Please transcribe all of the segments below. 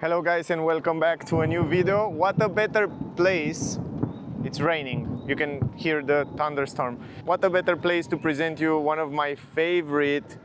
Hello guys and welcome back to a new video. What a better place, it's raining, you can hear the thunderstorm. What a better place to present you one of my favorite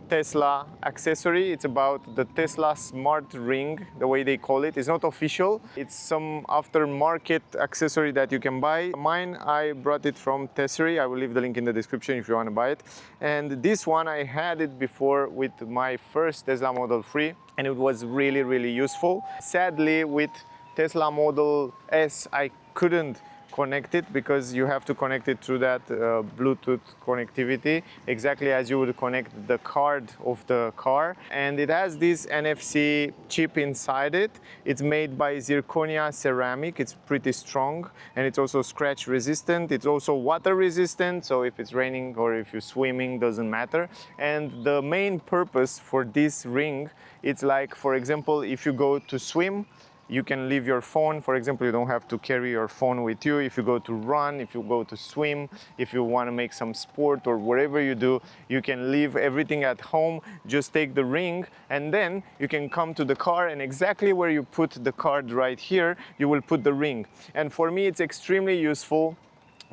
Tesla accessory. It's about the Tesla Smart Ring, the way they call it. It's not official. It's some aftermarket accessory that you can buy. Mine, I brought it from Tesery. I will leave the link in the description if you want to buy it. And this one, I had it before with my first Tesla Model 3 and it was really useful. Sadly, with Tesla Model S, I couldn't connect it because you have to connect it through that Bluetooth connectivity, exactly as you would connect the card of the car. And it has this NFC chip inside it. It's made by zirconia ceramic. It's pretty strong and it's also scratch resistant. It's also water resistant, so if it's raining or if you're swimming, doesn't matter. And the main purpose for this ring, it's like, for example, if you go to swim, you can leave your phone. For example, you don't have to carry your phone with you. If you go to run, if you go to swim, if you want to make some sport or whatever you do, you can leave everything at home. Just take the ring and then you can come to the car, and exactly where you put the card right here, you will put the ring. And for me, it's extremely useful.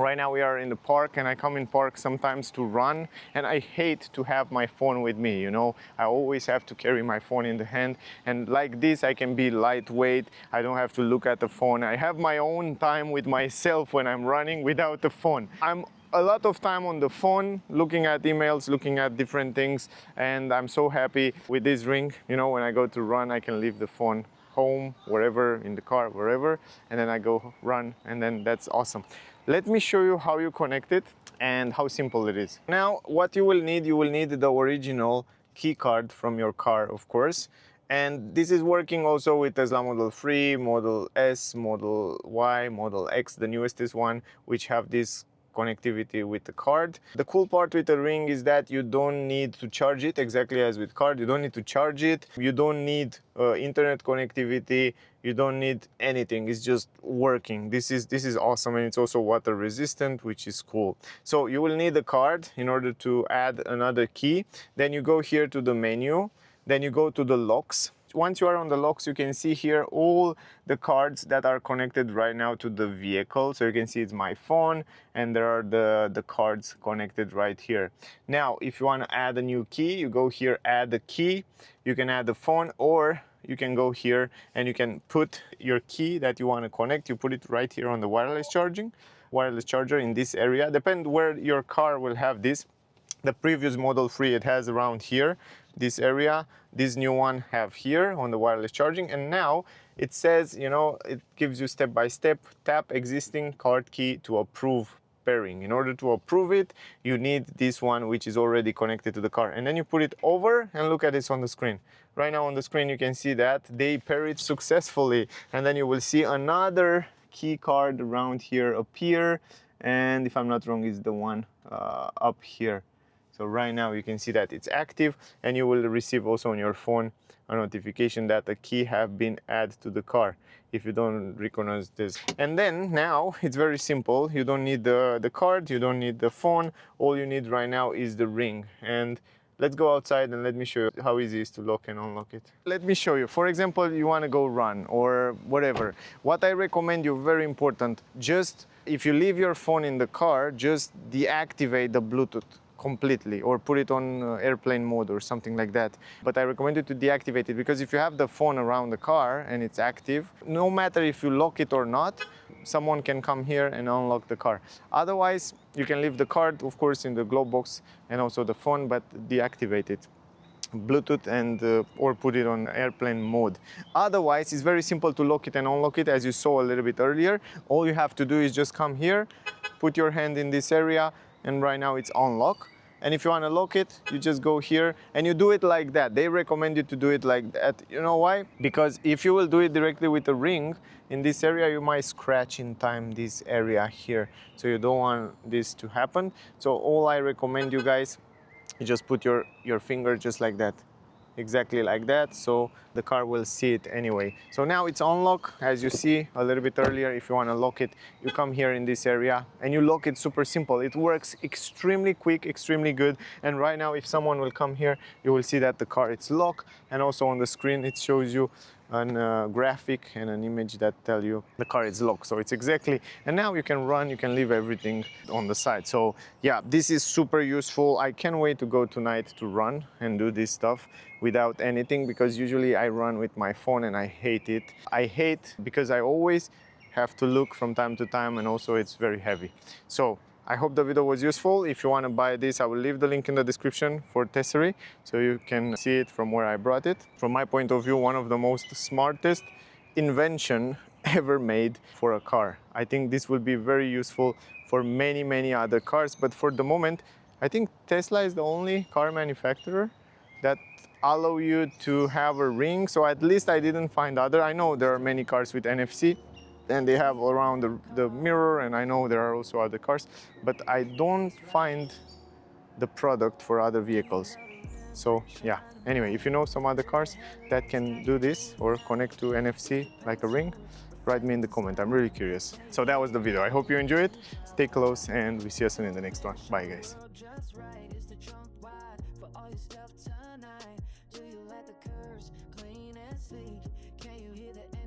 Right now we are in the park and I come in park sometimes to run, and I hate to have my phone with me, you know. I always have to carry my phone in the hand, and like this I can be lightweight. I don't have to look at the phone. I have my own time with myself when I'm running without the phone. I'm a lot of time on the phone, looking at emails, looking at different things, and I'm so happy with this ring. You know, when I go to run, I can leave the phone home, wherever, in the car, wherever, and then I go run, and then that's awesome. Let me show you how you connect it and how simple it is. Now, what you will need the original key card from your car, of course. And this is working also with Tesla Model 3, Model S, Model Y, Model X, the newest one, which have this connectivity with the card. The cool part with the ring is that you don't need to charge it, exactly as with card. You don't need to charge it. You don't need internet connectivity. You don't need anything. It's just working. This is awesome, and it's also water resistant, which is cool. So you will need a card in order to add another key. Then you go here to the menu. Then you go to the locks. Once you are on the locks, you can see here all the cards that are connected right now to the vehicle. So you can see it's my phone, and there are the cards connected right here. Now, if you want to add a new key, you go here, add a key. You can add the phone, or you can go here and you can put your key that you want to connect. You put it right here on the wireless charger in this area. Depend where your car will have this. The previous Model 3, it has around here, this area. This new one have here on the wireless charging. And now it says, you know, it gives you step by step, tap existing card key to approve pairing. In order to approve it, you need this one, which is already connected to the car. And then you put it over and look at this on the screen. Right now on the screen, you can see that they pair it successfully. And then you will see another key card around here appear. And if I'm not wrong, is the one up here. So right now you can see that it's active, and you will receive also on your phone a notification that the key have been added to the car, if you don't recognize this. And then now it's very simple. You don't need the card, you don't need the phone. All you need right now is the ring. And let's go outside and let me show you how easy it is to lock and unlock it. Let me show you. For example, you want to go run or whatever. What I recommend you, very important, just if you leave your phone in the car, just deactivate the Bluetooth completely, or put it on airplane mode or something like that. But I recommend you to deactivate it, because if you have the phone around the car and it's active, no matter if you lock it or not, someone can come here and unlock the car. Otherwise, you can leave the card, of course, in the glove box and also the phone, but deactivate it. Bluetooth and or put it on airplane mode. Otherwise, it's very simple to lock it and unlock it, as you saw a little bit earlier. All you have to do is just come here, put your hand in this area, and right now it's unlocked. And if you want to lock it, you just go here and you do it like that. They recommend you to do it like that. You know why? Because if you will do it directly with a ring in this area, you might scratch in time this area here. So you don't want this to happen. So all I recommend you guys, you just put your finger just like that. Exactly like that, so the car will see it anyway. So now it's unlocked, as you see a little bit earlier. If you want to lock it, you come here in this area and you lock it. Super simple. It works extremely quick, extremely good. And right now, if someone will come here, you will see that the car is locked, and also on the screen it shows you a graphic and an image that tell you the car is locked. So it's exactly, and now you can run, you can leave everything on the side. So yeah, this is super useful. I can't wait to go tonight to run and do this stuff without anything, because usually I run with my phone and I hate it. I hate because I always have to look from time to time, and also it's very heavy. So I hope the video was useful. If you want to buy this, I will leave the link in the description for Tesery, so you can see it from where I brought it. From my point of view, one of the most smartest invention ever made for a car. I think this will be very useful for many other cars, but for the moment, I think Tesla is the only car manufacturer that allow you to have a ring. So at least I didn't find other. I know there are many cars with NFC, and they have around the mirror, and I know there are also other cars, but I don't find the product for other vehicles. So yeah, anyway, if you know some other cars that can do this or connect to NFC like a ring, write me in the comment. I'm really curious. So that was the video. I hope you enjoy it. Stay close, and we see you soon in the next one. Bye guys. Do you let the curves clean and sleek? Can you hear the